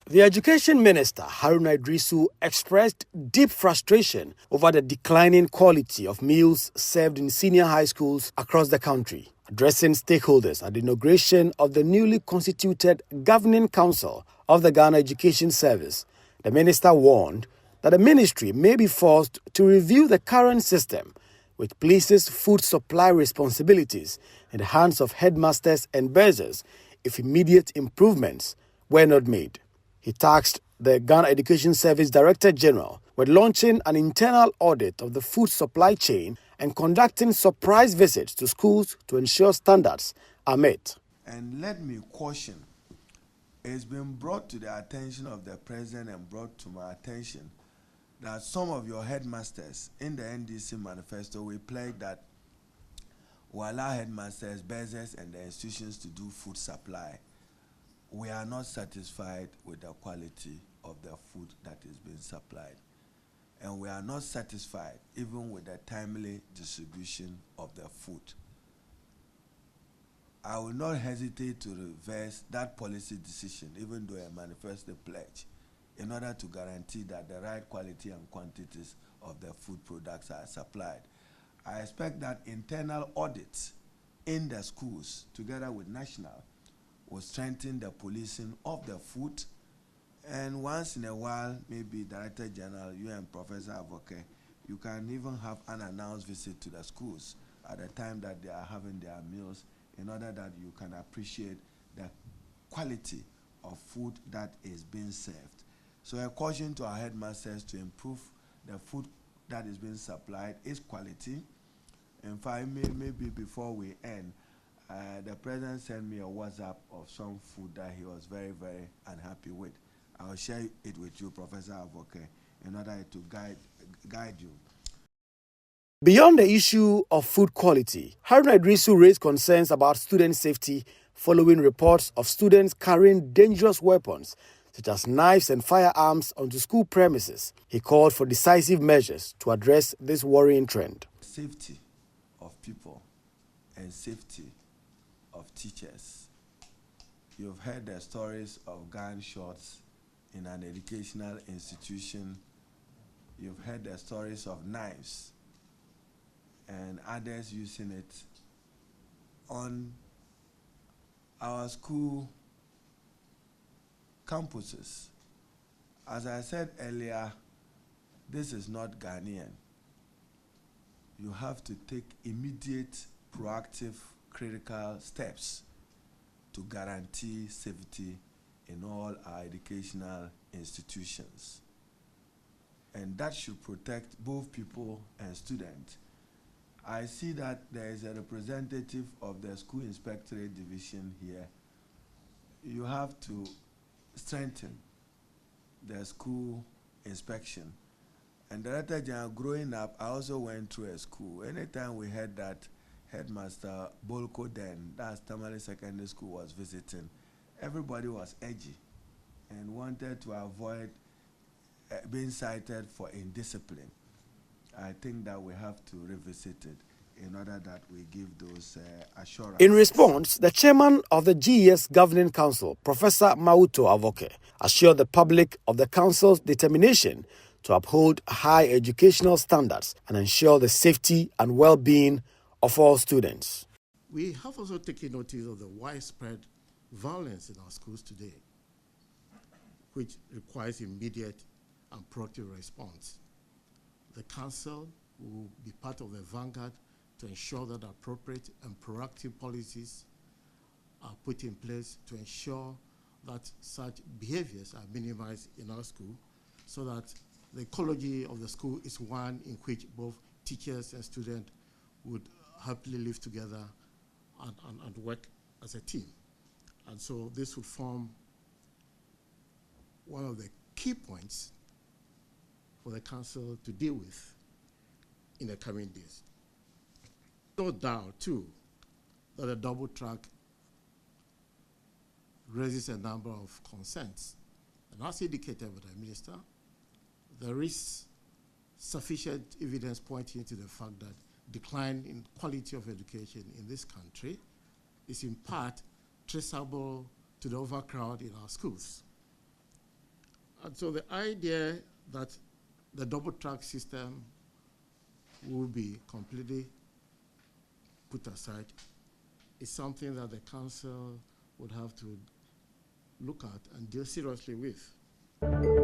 The Education Minister, Haruna Iddrisu, expressed deep frustration over the declining quality of meals served in senior high schools across the country. Addressing stakeholders at the inauguration of the newly constituted Governing Council of the Ghana Education Service, the minister warned that the ministry may be forced to review the current system, which places food supply responsibilities in the hands of headmasters and bursars if immediate improvements were not made. He tasked the Ghana Education Service Director General with launching an internal audit of the food supply chain and conducting surprise visits to schools to ensure standards are met. And let me caution, it's been brought to the attention of the President and brought to my attention that some of your headmasters in the NDC manifesto will pledge that we allow headmasters, bursars, and the institutions to do food supply. We are not satisfied with the quality of the food that is being supplied. And we are not satisfied even with the timely distribution of the food. I will not hesitate to reverse that policy decision, even though a manifesto pledge, in order to guarantee that the right quality and quantities of the food products are supplied. I expect that internal audits in the schools, together with national, will strengthen the policing of the food. And once in a while, maybe Director General, you and Professor Avoke, you can even have an announced visit to the schools at the time that they are having their meals, in order that you can appreciate the quality of food that is being served. So a caution to our headmasters to improve the food that is being supplied is quality. In fact, maybe before we end, the President sent me a WhatsApp of some food that he was very, very unhappy with. I will share it with you, Professor Avoke, in order to guide you. Beyond the issue of food quality, Haruna Iddrisu raised concerns about student safety following reports of students carrying dangerous weapons such as knives and firearms onto school premises. He called for decisive measures to address this worrying trend. Safety of people and safety of teachers. You've heard the stories of gunshots in an educational institution. You've heard the stories of knives and others using it on our school campuses. As I said earlier, this is not Ghanaian. You have to take immediate, proactive, critical steps to guarantee safety in all our educational institutions. And that should protect both people and students. I see that there is a representative of the School Inspectorate Division here. You have to strengthen the school inspection. And Director General, growing up, I also went through a school. Anytime we heard that Headmaster Bolko then, that's Tamale Secondary School, was visiting, everybody was edgy and wanted to avoid being cited for indiscipline. I think that we have to revisit it in order that we give those assurances. In response, the chairman of the GES Governing Council, Professor Mauto Avoke, assured the public of the council's determination to uphold high educational standards and ensure the safety and well-being of all students. We have also taken notice of the widespread violence in our schools today, which requires immediate and proactive response. The council will be part of the vanguard to ensure that appropriate and proactive policies are put in place to ensure that such behaviors are minimized in our school, so that the ecology of the school is one in which both teachers and students would happily live together and work as a team. And so this would form one of the key points for the council to deal with in the coming days. No doubt, too, that the double track raises a number of concerns. And as indicated by the minister, there is sufficient evidence pointing to the fact that decline in quality of education in this country is in part traceable to the overcrowd in our schools. And so the idea that the double track system will be completely put aside is something that the council would have to look at and deal seriously with.